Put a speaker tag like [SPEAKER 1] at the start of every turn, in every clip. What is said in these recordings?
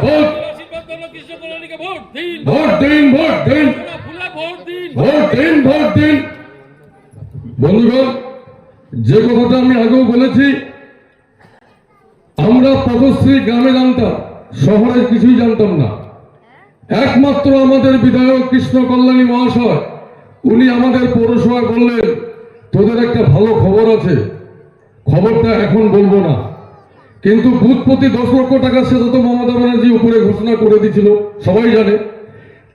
[SPEAKER 1] Vote দিন, vote দিন, vote দিন, ভোট দিন। বন্ধুগণ, যে কথাটা আমি আগেও বলেছি, আমরা পদশ্রী গ্রামে জানতাম, শহরে কিছুই জানতাম না। একমাত্র আমাদের বিধায়ক কৃষ্ণ কল্যাণী মহাশয়, উনি আমাদের পৌরসভায় বললেন, তোদের একটা ভালো খবর আছে, খবরটা এখন বলবো না, কিন্তু বুথ প্রতি 10 লক্ষ টাকা সেটা তো মমতা ব্যানার্জি উপরে ঘোষণা করে দিয়েছিল, সবাই জানে।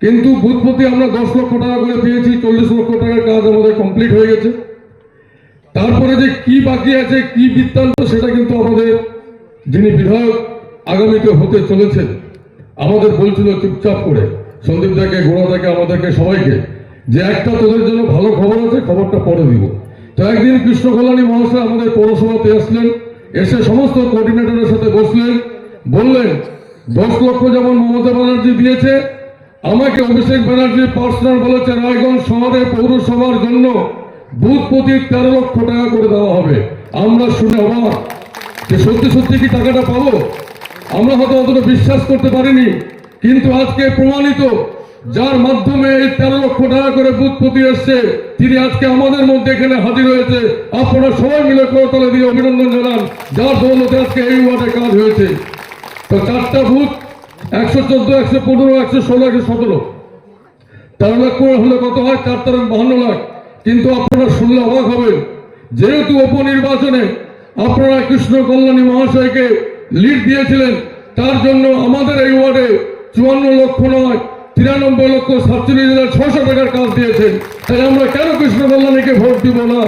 [SPEAKER 1] কিন্তু বুথ প্রতি আমরা 10 লক্ষ টাকা করে পেয়েছি, 40 লক্ষ টাকার কাজ আমাদের কমপ্লিট হয়ে গেছে। তারপরে যে কি বাকি আছে, কি বৃত্তান্ত, সেটা কিন্তু আমাদের যিনি বিধায়ক আগামীতে হতে চলেছেন আমাদের বলছিল চুপচাপ করে, সন্দীপ দাকে, গোড়া দাকে, আমাদেরকে সবাইকে, যে একটা তোদের জন্য ভালো খবর আছে, খবরটা পরে দিব। তো একদিন কৃষ্ণ কল্যাণী মহাশয় আমাদের পৌরসভাতে আসলেন, এসে সমস্ত কোঅর্ডিনেটরের সাথে বসলেন, বললেন 10 লক্ষ যেমন মমতা ব্যানার্জি দিয়েছে, আমাকে অভিষেক ব্যানার্জি পার্সোনাল বলেছে রায়গঞ্জ শহরে পৌরসভার জন্য বুথ প্রতি 13 লক্ষ টাকা করে দেওয়া হবে। আমরা শুনে অবাক যে সত্যি সত্যি কি টাকাটা পাবো। আমরা হয়তো অতটা বিশ্বাস করতে পারিনি, কিন্তু আজকে প্রমাণিত, যার মাধ্যমে এই 13 লক্ষ টাকা করে বুথ প্রতি এসছে, তিনি আজকে আমাদের মধ্যে এখানে হাজির হয়েছে। আপনারা সবাই মিলে করতলে দিয়ে অভিনন্দন জানান, যার দৌলতে আজকে এই ওয়ার্ডে কাজ হয়েছে। তো 4টা বুথ, 114, 115, 116, 117, 13 লাখ করে হলে কত হয়? 4 তারিখ 52 লাখ। কিন্তু আপনারা শুনলে অবাক হবেন, যেহেতু উপনির্বাচনে আপনারা কৃষ্ণ কল্যাণী মহাশয়কে লিড দিয়েছিলেন, তার জন্য আমাদের এই ওয়ার্ডে 54 লক্ষ নয়, 93,47,600 টাকার কাজ দিয়েছেন। তাই আমরা কেন কৃষ্ণ কল্যাণীকে ভোট দিব না?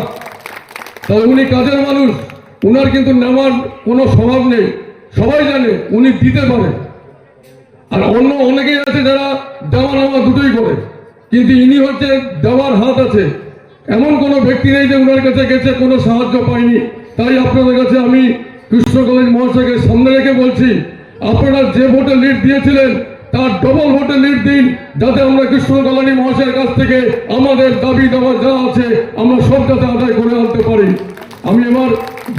[SPEAKER 1] তাই উনি কাজের মানুষ, উনার কিন্তু নেওয়ার কোনো স্বভাব নেই, সবাই জানে উনি দিতে পারে। আর অন্য অনেকেই আছে যারা দেওয়া নেওয়া দুটোই করে, কিন্তু ইনি হচ্ছে দেওয়ার হাত আছে। এমন কোনো ব্যক্তি নেই যে উনার কাছে গেছে কোনো সাহায্য পায়নি। তাই আপনাদের কাছে আমি কৃষ্ণ কল্যাণী মহাশয়কে সামনে রেখে বলছি, আপনারা যে ভোটে লিড দিয়েছিলেন তার ডবল ভোটে লিড দিন, যাতে আমরা কৃষ্ণ কল্যাণী মহাশয়ের কাছ থেকে আমাদের দাবি দেওয়া যা আছে আমরা সব যাতে আদায় করে আনতে পারি। আমি এবার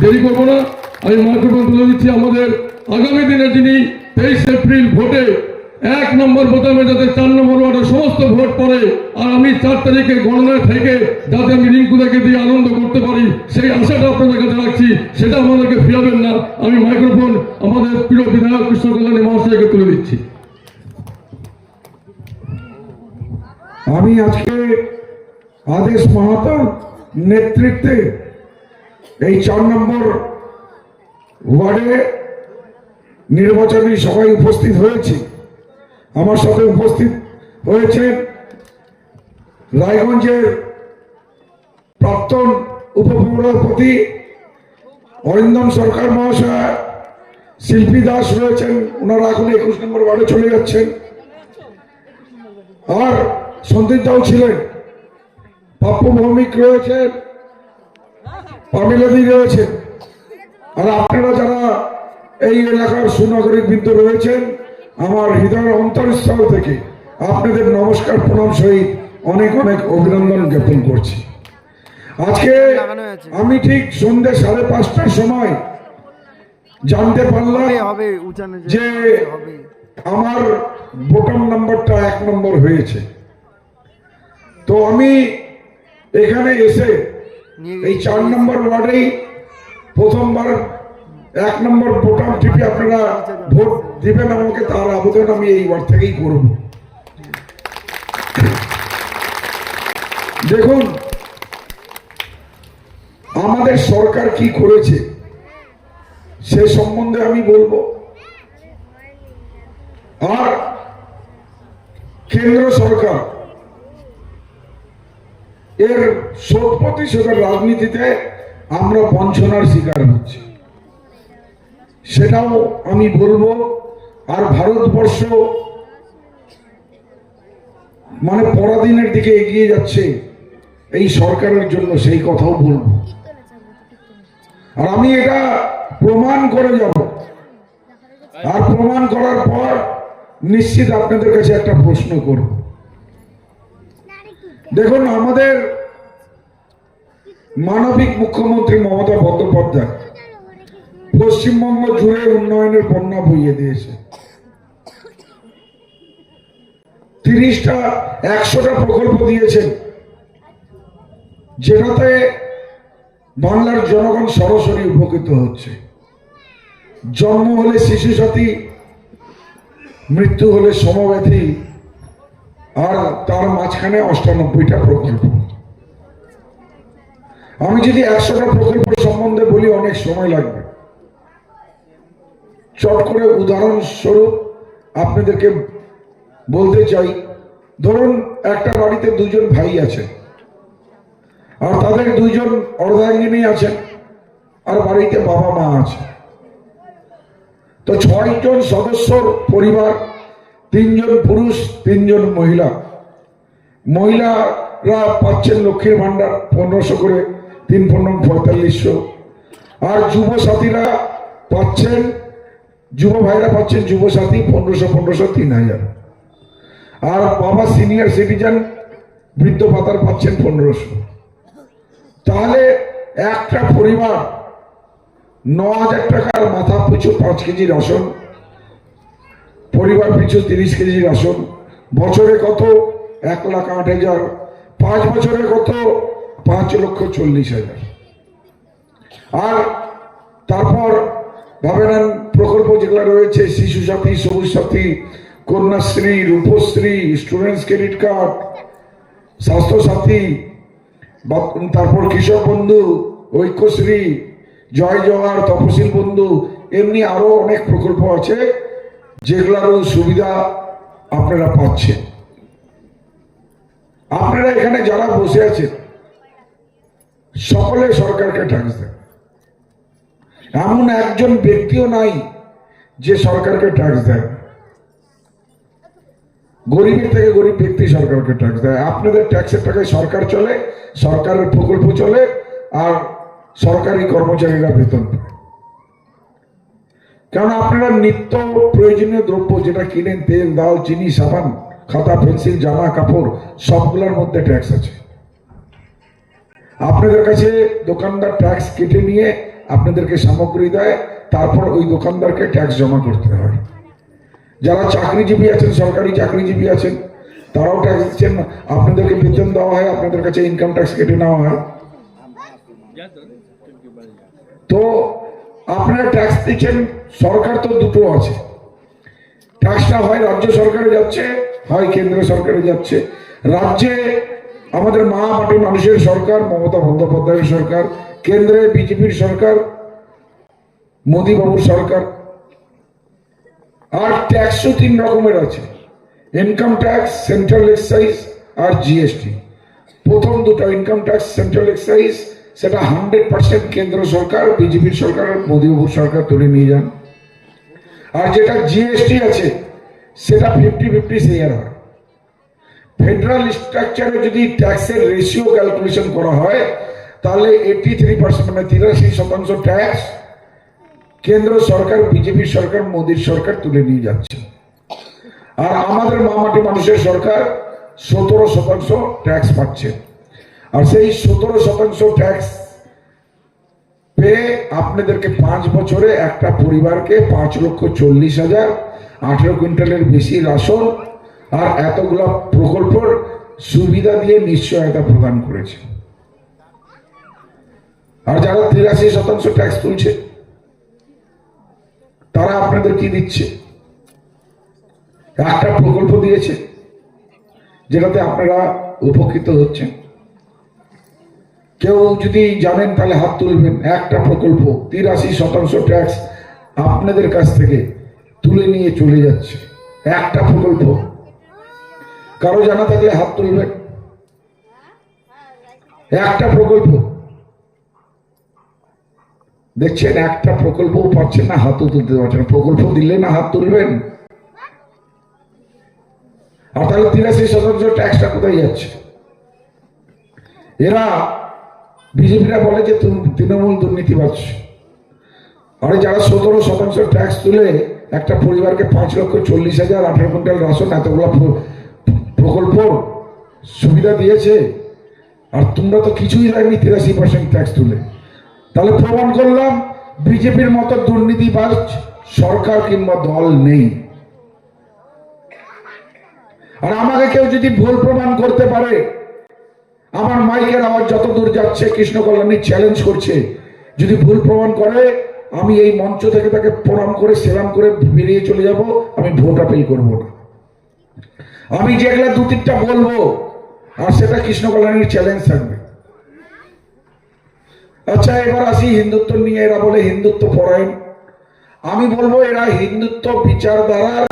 [SPEAKER 1] দেরি করবো না, আমি মাইক্রোফোন তুলে দিচ্ছি আমাদের আগামী দিনে যিনি 23 এপ্রিল ভোটে 1 নম্বর বোতামে যাতে 4 নম্বর ওয়ার্ডে সমস্ত ভোট পড়ে, আর আমি 4 তারিখে গণনায় থেকে যাতে আমি রিঙ্কুদাকে দিয়ে আনন্দ করতে পারি, সেই আশাটা আপনাদের কাছে রাখছি। সেটা আমাদেরকে ফিরাবেন না। আমি মাইক্রোফোন আমাদের প্রিয় বিধায়ক কৃষ্ণ কল্যাণী মহাশয়কে তুলে দিচ্ছি।
[SPEAKER 2] আমি আজকে আদেশ মাহাতোর নেতৃত্বে এই 4 নম্বর ওয়ার্ডে নির্বাচনী সভায় উপস্থিত হয়েছি। আমার সাথে উপস্থিত হয়েছেন রায়গঞ্জের প্রাক্তন উপপৌরপতি অরিন্দম সরকার মহাশয়, শিল্পী দাস রয়েছেন, ওনারা এখন 21 নম্বর ওয়ার্ডে চলে যাচ্ছেন, আর সন্দীপ দাও ছিলেন, পাপ্পু ভৌমিক রয়েছেন, পামিলাদি রয়েছেন, আর আপনারা যারা এই এলাকার সুনাগরিক বৃন্দ রয়েছেন, আমার হৃদয়ের অন্তরস্থল থেকে আপনাদের নমস্কার প্রণাম সহিত অনেক অনেক অভিনন্দন জ্ঞাপন করছি। আজকে আমি ঠিক সন্ধ্যে 5:30টার সময় জানতে পারলাম যে আমার বোতাম নাম্বারটা 1 নম্বর হয়েছে। তো আমি এখানে এসে এই 4 নম্বর ওয়ার্ডেই প্রথমবার 1 নম্বর বোতাম টিপে আপনারা ভোট দিবেন আমাকে, তার আবেদন আমি এই ওয়ার্ড থেকেই করব। দেখুন আমাদের সরকার কি করেছে সে সম্বন্ধে আমি বলবো, আর কেন্দ্র সরকার এর 100% রাজনীতিতে আমরা বঞ্চনার শিকার হচ্ছি, সেটাও আমি বলবো। আর ভারতবর্ষ মানে পরাধীনের দিকে এগিয়ে যাচ্ছে এই সরকারের জন্য, সেই কথাও বলবো। আর আমি এটা প্রমাণ করে যাব, আর প্রমাণ করার পর নিশ্চিত আপনাদের কাছে একটা প্রশ্ন করব। দেখুন আমাদের মানবিক মুখ্যমন্ত্রী মমতা বন্দ্যোপাধ্যায় পশ্চিমবঙ্গ জুড়ে উন্নয়নের বন্যা বইয়ে দিয়েছে। 30টা 100টা প্রকল্প দিয়েছেন, যেটাতে বাংলার জনগণ সরাসরি উপকৃত হচ্ছে। জন্ম হলে শিশু সাথী, মৃত্যু হলে সমব্যথী, আর তার মাঝখানে 98টা প্রকল্প। আমি যদি 100টা প্রকল্প সম্বন্ধে বলি অনেক সময় লাগবে। চট করে উদাহরণস্বরূপ আপনাদেরকে বলতে চাই, ধরুন একটা বাড়িতে 2জন ভাই আছে, আর তাদের 2জন অর্ধাঙ্গিনী আছেন, আর বাড়িতে বাবা মা আছে। তো 6 জন সদস্যর পরিবার, 3 জন পুরুষ, 3 জন মহিলা। মহিলারা পাচ্ছেন লক্ষ্মীর ভান্ডার 1500 করে, 3 15 4500। আর যুব সাথীরা পাচ্ছেন, যুব ভাইরা পাচ্ছেন যুব সাথী 1500 1500 3000। আর বাবা সিনিয়র সিটিজেন বৃদ্ধ ভাতার পাচ্ছেন 1500। তাহলে একটা পরিবার 9000 টাকার মাথা পিছু 5 কেজি রেশন, পরিবার পিছু 30 কেজি রেশন, বছরে কত? 1,08,000। 5 বছরে কত? 5,40,000। আর তারপর ভাবে নেন প্রকল্প যেগুলো রয়েছে, শিশু সাথী, সবুজ সাথী, Kanyashree, Rupashree, students credit card, স্বাস্থ্য সাথী, তারপর কৃষক বন্ধু, ঐক্যশ্রী, জয় জওয়ার, তপশিল বন্ধু, এমনি আরো অনেক প্রকল্প আছে যেগুলোর সুবিধা আপনারা পাচ্ছেন। আপনারা এখানে যারা বসে আছেন সকলে সরকারকে ট্যাক্স দেন। এমন একজন ব্যক্তিও নাই যে সরকারকে ট্যাক্স দেয়। গরিবের থেকে গরিব ব্যক্তি সরকারকে ট্যাক্স দেয়। আপনাদের ট্যাক্সের টাকায় সরকার চলে, সরকারের প্রকল্প চলে, আর সরকারি কর্মচারীরা বেতন পায়। কারণ আপনারা নিত্য প্রয়োজনীয় দ্রব্য যেটা কিনেন, তেল, ডাল, চিনি, সাবান, খাতা, পেন্সিল, জামা কাপড়, সবগুলোর মধ্যে ট্যাক্স আছে। আপনাদের কাছে দোকানদার ট্যাক্স কেটে নিয়ে আপনাদেরকে সামগ্রী দেয়, তারপর ওই দোকানদারকে ট্যাক্স জমা করতে হয়। যারা চাকরিজীবী আছেন, সরকারি চাকরিজীবী আছেন, তারাও ট্যাক্স দিচ্ছেন। আপনাদেরকে বেতন দেওয়া হয়, আপনাদের কাছে ইনকাম ট্যাক্স কেটে নেওয়া হয়। তো আপনারা ট্যাক্স দিচ্ছেন। সরকার তো দুটো আছে, ট্যাক্সটা হয় রাজ্য সরকারে যাচ্ছে, হয় কেন্দ্র সরকারে যাচ্ছে। রাজ্যে আমাদের মা মাটি মানুষের সরকার, মমতা বন্দ্যোপাধ্যায়ের সরকার, কেন্দ্রে বিজেপির সরকার, মোদী বাবুর সরকার। আর ট্যাক্সও 3 রকমের আছে, ইনকাম ট্যাক্স, সেন্ট্রাল এক্সাইজ আর জিএসটি। প্রথম দুটো ইনকাম ট্যাক্স, সেন্ট্রাল এক্সাইজ, সেটা 100% কেন্দ্র সরকার, বিজেপির সরকার, মোদী বাবুর সরকার তুলে নিয়ে যান। আর যেটা জিএসটি আছে সেটা 50-50 শেয়ার হয়। ফেডারাল স্ট্রাকচারে যদি ট্যাক্সের রেশিও ক্যালকুলেশন করা হয়, তাহলে 83% মানে 83% ট্যাক্স কেন্দ্র সরকার, বিজেপির সরকার, মোদীর সরকার তুলে নিয়ে যাচ্ছে। আর আমাদের মামাটি মানুষের সরকার 17% ট্যাক্স পাচ্ছে। আর সেই 17% ট্যাক্স পেয়ে আপনাদেরকে 5 বছরে একটা পরিবারকে 5,40,000, 18 কুইন্টালের বেশি রাশন আর এতগুলা প্রকল্পের সুবিধা দিয়ে নিশ্চয়তা প্রদান করেছে। আর যারা 83% ট্যাক্স তুলছে তারা আপনাদের কি দিচ্ছে? একটা প্রকল্প দিয়েছে যেটাতে আপনারা উপকৃত হচ্ছেন। কেউ যদি জানেন তাহলে হাত তুলবেন। একটা প্রকল্প 83% ট্যাক্স আপনাদের কাছ থেকে তুলে নিয়ে চলে যাচ্ছে, একটা প্রকল্প। কারো জানা থাকলে হাত তুলবেন। একটা প্রকল্প দেখছেন, একটা প্রকল্প পাচ্ছেন না, হাতও তুলতে পারছেন না। প্রকল্প দিলে না হাত তুলবেন। আর তাহলে 83% ট্যাক্সটা কোথায় যাচ্ছে? এরা বিজেপিরা বলে যে তৃণমূল দুর্নীতিবাজ। আর যারা 17% ট্যাক্স তুলে একটা পরিবারকে 5,40,000, 18 কুইন্টাল রাশন, এতগুলো প্রকল্প সুবিধা দিয়েছে, আর তোমরা তো কিছুই দেয়নি 83% ট্যাক্স তুলে। তাহলে প্রমাণ করলাম বিজেপির মতো দুর্নীতিবাজ সরকার কিংবা দল নেই। আর আমাকে কেউ যদি ভুল প্রমাণ করতে পারে, আমার মাইকের আওয়াজ যত দূর যাচ্ছে কৃষ্ণ কল্যাণী চ্যালেঞ্জ করছে, যদি ভুল প্রমাণ করে আমি এই মঞ্চ থেকে তাকে প্রণাম করে সেলাম করে বেরিয়ে চলে যাব, আমি ভোট আপিল করবো না। আমি যেগুলা দু তিনটা বলবো আর সেটা কৃষ্ণ কল্যাণীর চ্যালেঞ্জ থাকবে। আচ্ছা, এবার আসি হিন্দুত্ব নিয়ে। এরা বলে হিন্দুত্ব পরায়ণ। আমি বলবো এরা হিন্দুত্ব বিচারধারার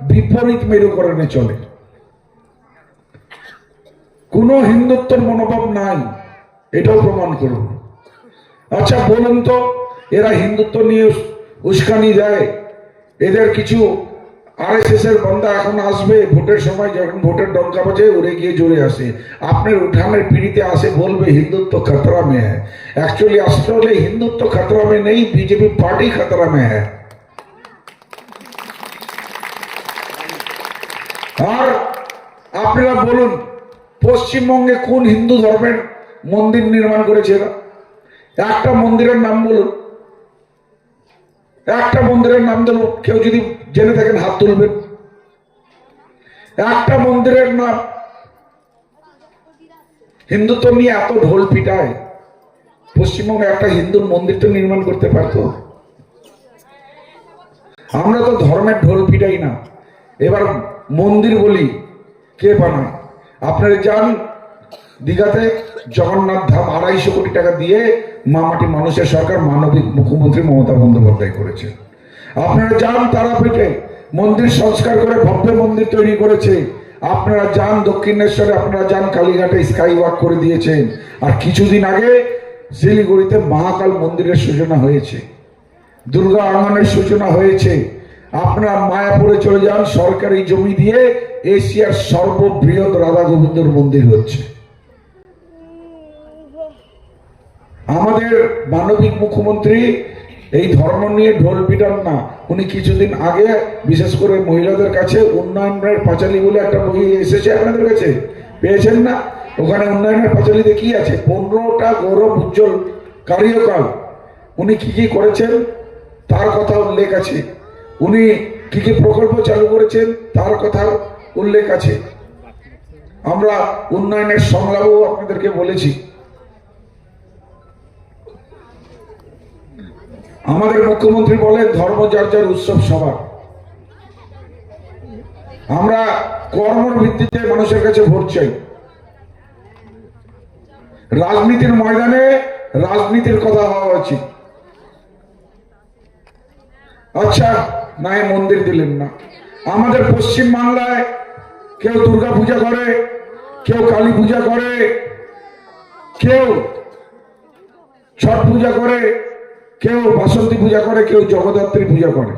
[SPEAKER 2] বিপরীত মেরুকরণে চলে। কোন হিন্দুত্বের মনোভাব নাই, এটাও প্রমাণ করব। আচ্ছা বলুন তো, এরা হিন্দুত্ব নিয়ে উস্কানি দেয়, এদের কিছু আরএসএস এর বান্দা এখন আসবে ভোটের সময়, যখন ভোটের ডঙ্কা বাজে উড়ে গিয়ে জোরে আসে, আপনার উঠানের পিড়িতে আসে বলবে হিন্দুত্ব खतरा में है। एक्चुअली আসলে হিন্দুত্ব खतरा में नहीं, बीजेपी पार्टी खतरा में है। আর আপনারা বলুন, পশ্চিমবঙ্গে কোন হিন্দু ধর্মের মন্দির নির্মাণ করেছে এরা? একটা মন্দিরের নাম বলুন, একটা মন্দিরের নাম দিল, কেউ যদি জেনে থাকেন হাত তুলবেন। একটা মন্দিরের নাম। হিন্দুত্ব নিয়ে এত ঢোল পিটায়, পশ্চিমবঙ্গে একটা হিন্দুর মন্দির তো নির্মাণ করতে পারতো। আমরা তো ধর্মের ঢোল পিটাই না, এবার মন্দির বলি কে বানায়? আপনারা যান দীঘাতে জগন্নাথ ধাম 250 কোটি টাকা দিয়ে মামাটি মানুষের সরকার মানবিক মুখ্যমন্ত্রী মমতা বন্দ্যোপাধ্যায় করেছে। আপনারা যান তারাপীঠে মন্দির সংস্কার করে ভব্য মন্দির তৈরি করেছে। আপনারা যান দক্ষিণেশ্বরে, আপনারা যান কালীঘাটে স্কাই ওয়াক করে দিয়েছেন। আর কিছুদিন আগে শিলিগুড়িতে মহাকাল মন্দিরের সূচনা হয়েছে, দুর্গা আঙ্গনের সূচনা হয়েছে। আপনারা মায়াপুরে চলে যান, সরকারি জমি দিয়ে এশিয়ার সর্ববৃহৎ রাধা গোবিন্দর মন্দির হচ্ছে। আমাদের মানবিক মুখ্যমন্ত্রী এই ধর্ম নিয়ে ঢোল পিটান না। উনি কিছুদিন আগে বিশেষ করে মহিলাদের কাছে উন্নয়নের পাঁচালী বলে একটা বই এসেছে, আপনাদের কাছে পেয়েছেন না? ওখানে উন্নয়নের পাঁচালীতে কি আছে? 15টা গৌরব উজ্জ্বল কার্যকাল উনি কি কি করেছেন তার কথা উল্লেখ আছে। উনি কি কি প্রকল্প চালু করেছেন তার কথা উল্লেখ আছে। আমরা উন্নয়নের সংলাপও আপনাদেরকে বলেছি। আমাদের মুখ্যমন্ত্রী বলে ধর্ম যার যার উৎসব সবার। আমরা কর্মর ভিত্তিতে মানুষের কাছে ভোট চাই। রাজনীতির ময়দানে রাজনীতির কথা হওয়া উচিত। আচ্ছা, নাই মন্দির দিলেন না। আমাদের পশ্চিম বাংলায় কেউ দুর্গা পূজা করে, কেউ কালী পূজা করে, কেউ ছট পূজা করে, কেউ বাসন্তী পূজা করে, কেউ জগদ্ধাত্রী পূজা করে,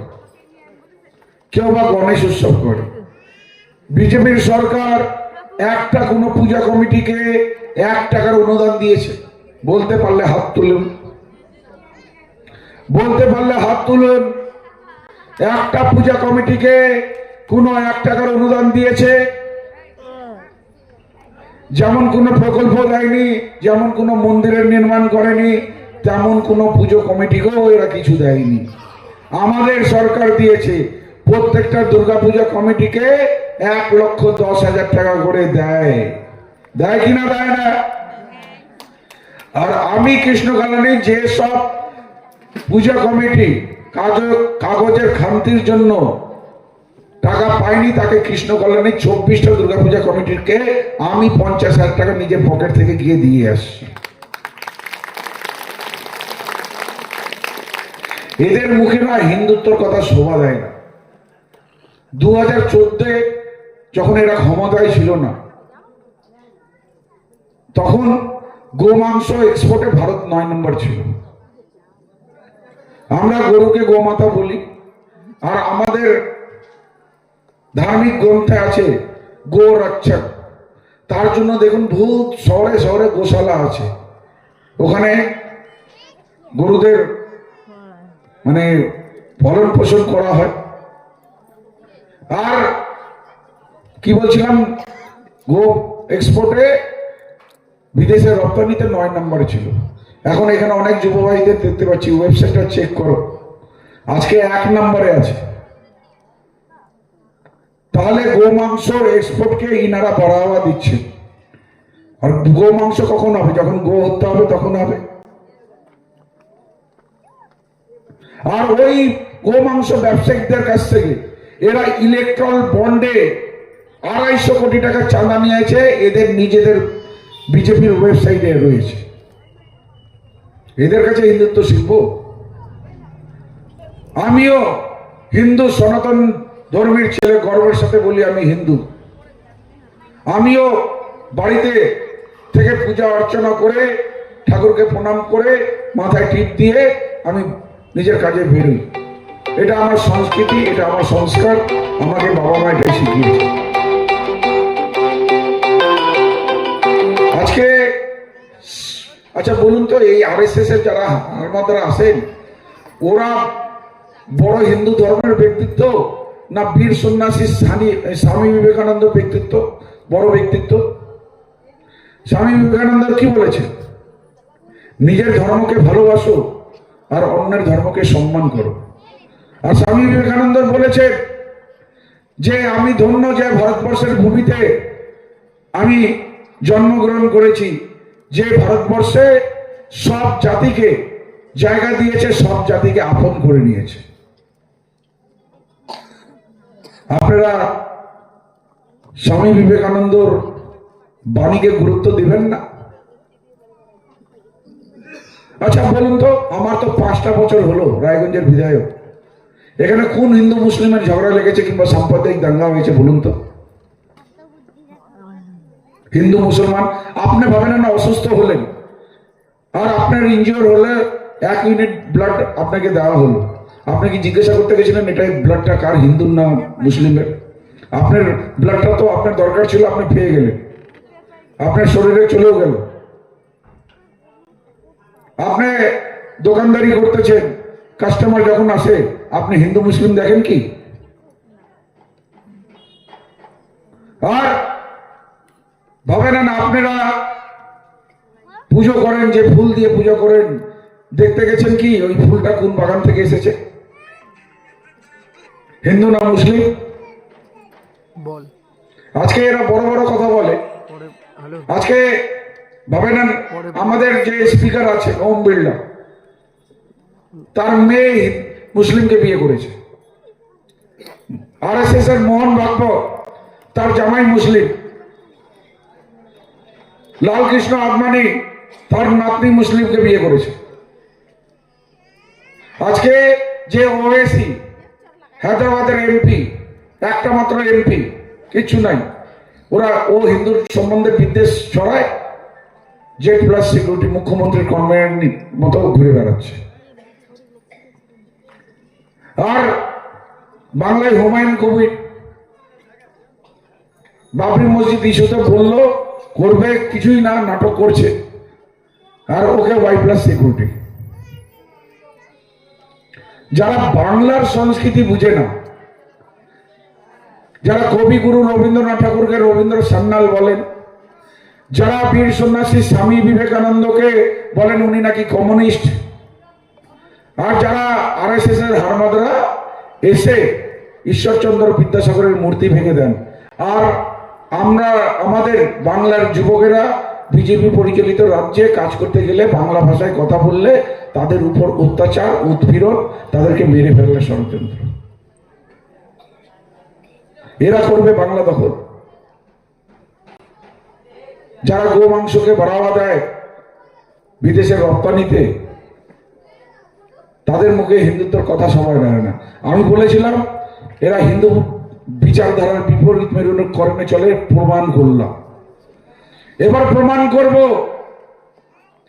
[SPEAKER 2] কেউ বা গণেশ উৎসব করে। বিজেপির সরকার একটা কোনো পূজা কমিটিকে 1 টাকার অনুদান দিয়েছে? বলতে পারলে হাত তুলুন, বলতে পারলে হাত তুলুন। একটা পূজা কমিটিকে কোনো 1 টাকার অনুদান দিয়েছে? যেমন কোনো প্রকল্প দেয়নি, যেমন কোনো মন্দিরের নির্মাণ করেনি, তেমন কোনো পুজো কমিটিকেও এরা কিছু দেয়নি। আমাদের সরকার দিয়েছে। প্রত্যেকটা দুর্গাপূজা কমিটিকে 1,10,000 টাকা করে দেয়। দেয় কিনা দেয় না? আর আমি কৃষ্ণ কল্যাণী যে সব পূজা কমিটি কাগজের খামতির জন্য টাকা পাইনি, তাকে কৃষ্ণ কল্যাণী 24টা দুর্গাপূজা কমিটিকে আমি 50,000 টাকা নিজের পকেট থেকে গিয়ে দিয়ে আসছি। এদের মুখে না হিন্দুত্বর কথা শোভা দেয় না। 2014 যখন এরা ক্ষমতায় ছিল না, তখন গোমাংস এক্সপোর্টে ভারত 9 নম্বর ছিল। আমরা গরুকে গোমাতা বলি, আর আমাদের ধার্মিক গ্রন্থে আছে গো রক্ষক। তার জন্য দেখুন বহুত শহরে শহরে গোশালা আছে, ওখানে গরুদের মানে ভরণ পোষণ করা হয়। আর কি বলছিলাম, গো এক্সপোর্টে বিদেশে রপ্তানিতে 9 নম্বরে ছিল। এখন এখানে অনেক যুব ভাইদের দেখতে পাচ্ছি, ওয়েবসাইটটা চেক করো, আজকে 1 নম্বরে আছে। তাহলে গোমাংস এক্সপোর্টকে ইনারা বাড়াওয়া দিচ্ছে। আর গোমাংস কখন হবে? যখন গো হত্যা হবে তখন হবে। আর ওই গোমাংস ব্যবসায়িকদের কাছ থেকে এরা ইলেকট্রাল বন্ডে 250 কোটি টাকা চাঁদা নিয়েছে, এদের নিজেদের বিজেপির ওয়েবসাইটে রয়েছে। এদের কাছে হিন্দুত্ব শিখবো? আমিও হিন্দু সনাতন ধর্মের ছেলে, গর্বের সাথে বলি আমি হিন্দু। আমিও বাড়িতে থেকে পূজা অর্চনা করে ঠাকুরকে প্রণাম করে মাথায় টিপ দিয়ে আমি নিজের কাজে বেরোই। এটা আমার সংস্কৃতি, এটা আমার সংস্কার, আমাকে বাবা মা এটাই শিখিয়েছে। আজকে আচ্ছা বলুন তো, এই আরএসএস এর যারা হারমাদরা আছেন, ওরা বড় হিন্দু ধর্মের ব্যক্তিত্ব না বীর সন্ন্যাসী স্বামী বিবেকানন্দ ব্যক্তিত্ব বড় ব্যক্তিত্ব? স্বামী বিবেকানন্দ কি বলেছে? নিজের ধর্মকে ভালোবাসো আর অন্যের ধর্মকে সম্মান করো। আর স্বামী বিবেকানন্দ বলেছে যে আমি ধন্য যে ভারতবর্ষের ভূমিতে আমি জন্মগ্রহণ করেছি, যে ভারতবর্ষে সব জাতিকে জায়গা দিয়েছে, সব জাতিকে আপন করে নিয়েছে। আপনারা স্বামী বিবেকানন্দর বাণীকে গুরুত্ব দিবেন না? আচ্ছা বলুন তো, আমার তো 5টা বছর হলো রায়গঞ্জের বিধায়ক, এখানে কোন হিন্দু মুসলিমের ঝগড়া লেগেছে কিংবা সাম্প্রদায়িক দাঙ্গা হয়েছে বলুন তো? হিন্দু মুসলমান, আপনি ভাবেন না অসুস্থ হলেন আর আপনার ইনজিওর হলে 1 ইউনিট ব্লাড আপনাকে দেওয়া হলো, আপনি কি জিজ্ঞাসা করতে গেছিলেন এটাই ব্লাডটা কার, হিন্দুর না মুসলিমের? আপনার ব্লাডটা তো আপনার দরকার ছিল, আপনি পেয়ে গেলেন, আপনার শরীরে চলেও গেল। আপনি দোকানদারি করতেছেন, কাস্টমার যখন আসে আপনি হিন্দু মুসলিম দেখেন কি? আর ভাবেন না আপনারা পুজো করেন, যে ফুল দিয়ে পুজো করেন, দেখতে গেছেন কি ওই ফুলটা কোন বাগান থেকে এসেছে? হিন্দু না মুসলিম?
[SPEAKER 3] বল।
[SPEAKER 2] আজকে এরা বড় বড় কথা বলে। আজকে ভাবেন আমাদের যে স্পিকার আছে ওম বিড়লা, তার মেয়ে মুসলিমকে বিয়ে করেছে। আরএসএস এর মোহন ভাগবত, তার জামাই মুসলিম। লালকৃষ্ণ আদবানি, তার নাতনি মুসলিমকে বিয়ে করেছে। আজকে যে ওএসি হায়দ্রাবাদের এমপি, একটা মাত্র এমপি, কিছু নাই, ও হিন্দুর সম্বন্ধে বিদ্বেষ ছড়ায়, জেড প্লাস সিকিউরিটি মুখ্যমন্ত্রীর কনভয়ের মতো ঘুরে বেড়াচ্ছে। আর বাংলায় হুমায়ুন কবির বাবরি মসজিদ ইস্যুতে বললো করবে, কিছুই না, নাটক করছে, আর ওকে ওয়াই প্লাস সিকিউরিটি। যারা বাংলার সংস্কৃতি বুঝে না, যারা কবিগুরু রবীন্দ্রনাথ ঠাকুরকে রবীন্দ্র সান্যাল বলেন, যারা বীর সন্ন্যাসী স্বামী বিবেকানন্দকে বলেন উনি নাকি কমিউনিস্ট, আর যারা আরএসএস এর হারমাদরা এসে ঈশ্বরচন্দ্র বিদ্যাসাগরের মূর্তি ভেঙে দেন, আর আমরা আমাদের বাংলার যুবকেরা বিজেপি পরিচালিত রাজ্যে কাজ করতে গেলে বাংলা ভাষায় কথা বললে তাদের উপর অত্যাচার, উৎপীড়ন, তাদেরকে মেরে ফেললে ষড়যন্ত্র। এরা করবে বাংলা দখল। যারা গোমাংসকে বাড়াওয়া দেয় বিদেশের রপ্তানিতে, তাদের মুখে হিন্দুত্বের কথা সবাই জানে না। আমি বলেছিলাম এরা হিন্দু বিচারধারার বিপরীত মেরুর কর্মে চলে, প্রমাণ করলাম। এবার প্রমাণ করব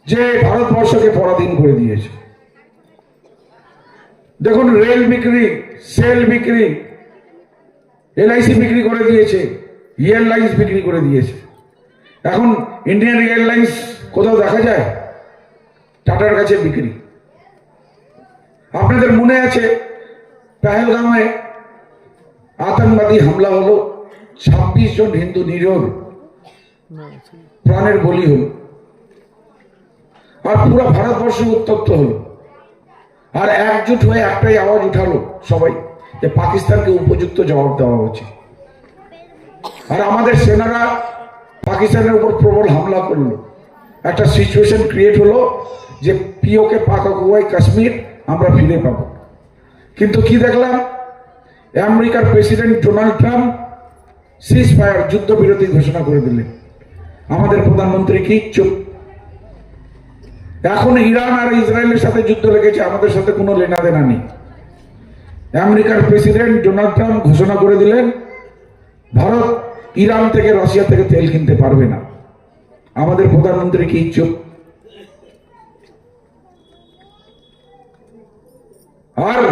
[SPEAKER 2] যে ভারতবর্ষকে পরাধীন করে দিয়েছে। দেখুন, রেল বিক্রি, সেল বিক্রি, এলআইসি বিক্রি করে দিয়েছে, এয়ারলাইন্স বিক্রি করে দিয়েছে। এখন ইন্ডিয়ান এয়ারলাইন্স কোথাও দেখা যায়? টাটার কাছে বিক্রি। আপনাদের মনে আছে পেহেলগামে আতঙ্কবাদী হামলা হলো, 26 জন হিন্দু নিরীহ প্রাণের বলি হল, আর পুরো ভারতবর্ষ উত্তপ্ত হলো। আর একজুট হয়ে একটাই আওয়াজ উঠালো সবাই যে পাকিস্তানকে উপযুক্ত জবাব দেওয়া উচিত। আর আমাদের সেনারা পাকিস্তানের উপর প্রবল হামলা করলো, একটা সিচুয়েশন ক্রিয়েট হলো যে পিওকে পাক অকুপাই কাশ্মীর আমরা ফিরে পাবো। কিন্তু কি দেখলাম, আমেরিকার প্রেসিডেন্ট ডোনাল্ড ট্রাম্প সিজ ফায়ার, যুদ্ধবিরতি ঘোষণা করে দিলেন। আমাদের প্রধানমন্ত্রী কি চুপ। এখন ইরান আর ইসরায়েলের সাথে যুদ্ধ লেগেছে, আমাদের সাথে কোনো লেনাদেনা নেই। আমেরিকার প্রেসিডেন্ট ডোনাল্ড ট্রাম্প ঘোষণা করে দিলেন ভারত ইরান থেকে রাশিয়া থেকে তেল কিনতে পারবে না। আমাদের প্রধানমন্ত্রী কি চুপ। আর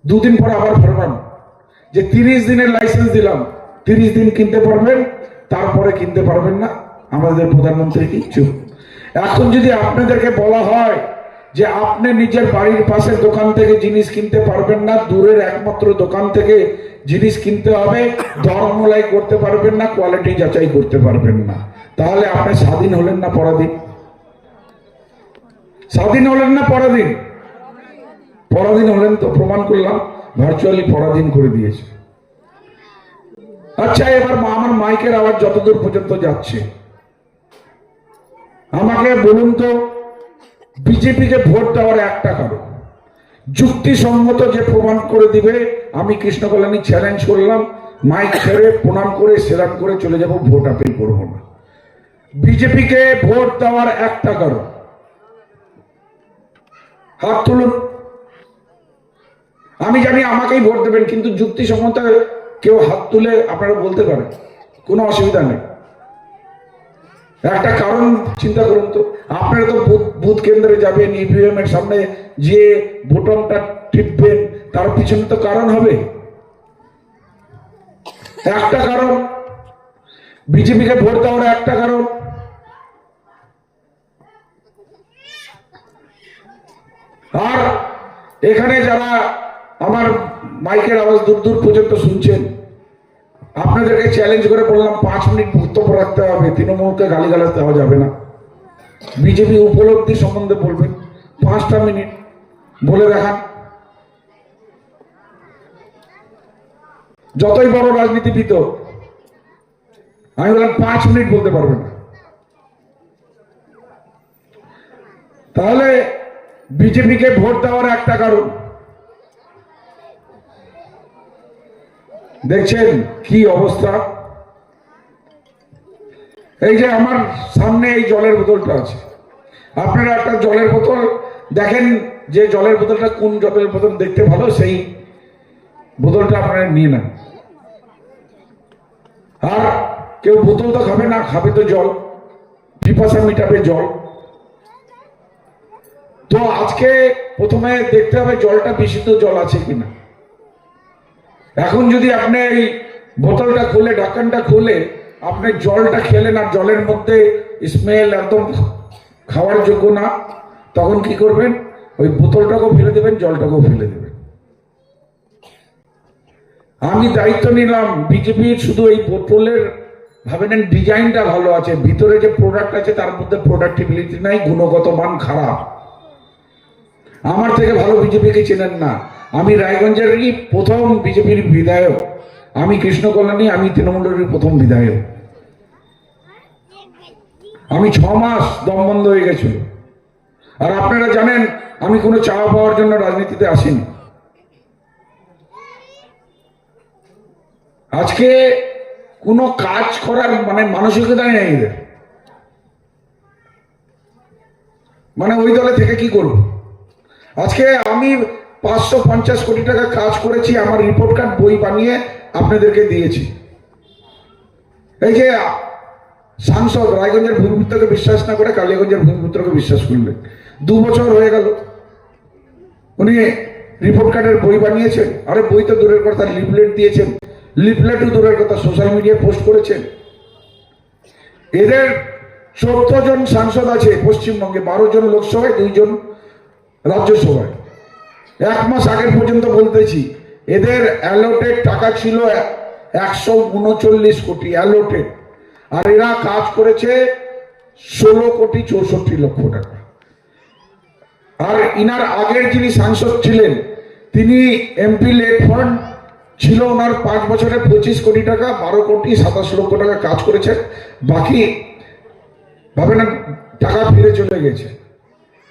[SPEAKER 2] দুদিন পর আবার ফরমান যে 30 দিনের লাইসেন্স দিলাম, 30 দিন কিনতে পারবেন, তারপরে কিনতে পারবেন না। আমাদের প্রধানমন্ত্রী কি চুপ। এখন যদি আপনাদেরকে বলা হয় যে আপনি নিজের বাড়ির পাশের দোকান থেকে জিনিস কিনতে পারবেন না, দূরের একমাত্র দোকান থেকে জিনিস কিনতে হবে, দরমলাই করতে পারবেন না, কোয়ালিটি যাচাই করতে পারবেন না, তাহলে আপনি স্বাধীন হলেন না পরাধীন? স্বাধীন হলেন না পরাধীন? পরাধীন হলেন। তো প্রমাণ করলাম ভার্চুয়ালি পরাধীন করে দিয়েছে। আচ্ছা, এবার আমার মাইকের আওয়াজ যতদূর পর্যন্ত যাচ্ছে, আমাকে বলুন তো, বিজেপিকে ভোট দেওয়ার একটা কারণ যুক্তিসঙ্গত যে প্রমাণ করে দিবে, আমি কৃষ্ণ কল্যাণী চ্যালেঞ্জ করলাম, মাইক ছেড়ে প্রণাম করে সেলাম করে চলে যাব, ভোট আপিল করবো না। বিজেপিকে ভোট দেওয়ার একটা কারণ, হাত তুলুন। আমি জানি আমাকেই ভোট দেবেন, কিন্তু যুক্তিসঙ্গত কেউ হাত তুলে আপনারা বলতে পারেন, কোনো অসুবিধা নেই। একটা কারণ চিন্তা করুন তো, আপনারা তো বুথ কেন্দ্রে যাবেন, ইভিএম এর সামনে যে বোতামটা টিপবেন, তার পিছনে তো কারণ হবে। একটা কারণ বিজেপিকে ভোট দেওয়ার একটা কারণ, আর এখানে যারা আমার মাইকের আওয়াজ দূর দূর পর্যন্ত শুনছেন, আপনাদেরকে চ্যালেঞ্জ করে বললাম 5 মিনিট বক্তব্য রাখতে হবে, তৃণমূলকে গালিগালাজ দেওয়া যাবে না। বিজেপি উপলব্ধি সম্বন্ধে বলবেন, 5টা মিনিট বলে দেখান। যতই বড় রাজনীতিবিদ, আমি বললাম 5 মিনিট বলতে পারবেন না। তাহলে বিজেপিকে ভোট দেওয়ার একটা কারণ দেখছেন কি অবস্থা। এই যে আমার সামনে এই জলের বোতলটা আছে, আপনারা একটা জলের বোতল দেখেন, যে জলের বোতলটা কোন জলের বোতল দেখতে ভালো, সেই বোতলটা আপনারা নিয়ে নেন। আর কেউ বোতল তো খাবে না, খাবে তো জল, পিপাসা মিটাবে জল। তো আজকে প্রথমে দেখতে হবে জলটা বিশুদ্ধ জল আছে কিনা। এখন যদি আপনি এই বোতলটা খুলে, ঢাকনটা খুলে আপনি জলটা খেলেন আর জলের মধ্যে স্মেল একদম খাওয়ার যোগ্য না, তখন কি করবেন? ওই বোতলটাকেও ফেলে দেবেন, জলটাকেও ফেলে দেবেন। আমি দায়িত্ব নিলাম, বিজেপির শুধু এই বোতলের ভাবেন ডিজাইনটা ভালো আছে, ভিতরে যে প্রোডাক্ট আছে তার মধ্যে প্রোডাক্টিভিটি নাই, গুণগত মান খারাপ। আমার থেকে ভালো বিজেপিকে চেনেন না। আমি রায়গঞ্জেরই প্রথম বিজেপির বিধায়ক, আমি কৃষ্ণ কল্যাণী, আমি তৃণমূলের প্রথম বিধায়ক। আমি 6 মাস দম বন্ধ হয়ে গেছিল। আর আপনারা জানেন আমি কোনো চাওয়া পাওয়ার জন্য রাজনীতিতে আসিনি। আজকে কোনো কাজ করার মানে মানসিকতাই নেই এদের। মানে ওই দলে থেকে কি করব? আজকে আমি 550 কোটি টাকা কাজ করেছি, আমার রিপোর্ট কার্ড বই বানিয়ে আপনাদেরকে দিয়েছি। এই যে সাংসদ রায়গঞ্জের ভূমিপুত্রকে বিশ্বাস না করে কালিয়াগঞ্জের ভূমিপুত্রকে বিশ্বাস করলেন, 2 বছর হয়ে গেল, উনি রিপোর্ট কার্ডের বই বানিয়েছেন। আরে বই তো দূরের কথা, লিফলেট দিয়েছেন, লিফলেটও দূরের কথা, সোশ্যাল মিডিয়ায় পোস্ট করেছেন। এদের 14 জন সাংসদ আছে পশ্চিমবঙ্গে, 12 জন লোকসভায়, 2 জন রাজ্যসভায়। 1 মাস আগের পর্যন্ত বলতেছি, এদের অ্যালোটেড টাকা ছিল 139 কোটি অ্যালোটেড, আর এরা কাজ করেছে 16 কোটি 64 লক্ষ টাকা। আর ইনার আগের যিনি সাংসদ ছিলেন তিনি এমপি লেট ফান্ড ছিল ওনার 5 বছরে 25 কোটি টাকা, 12 কোটি 27 লক্ষ টাকা কাজ করেছেন, বাকি ভাবেন টাকা ফিরে চলে গেছে।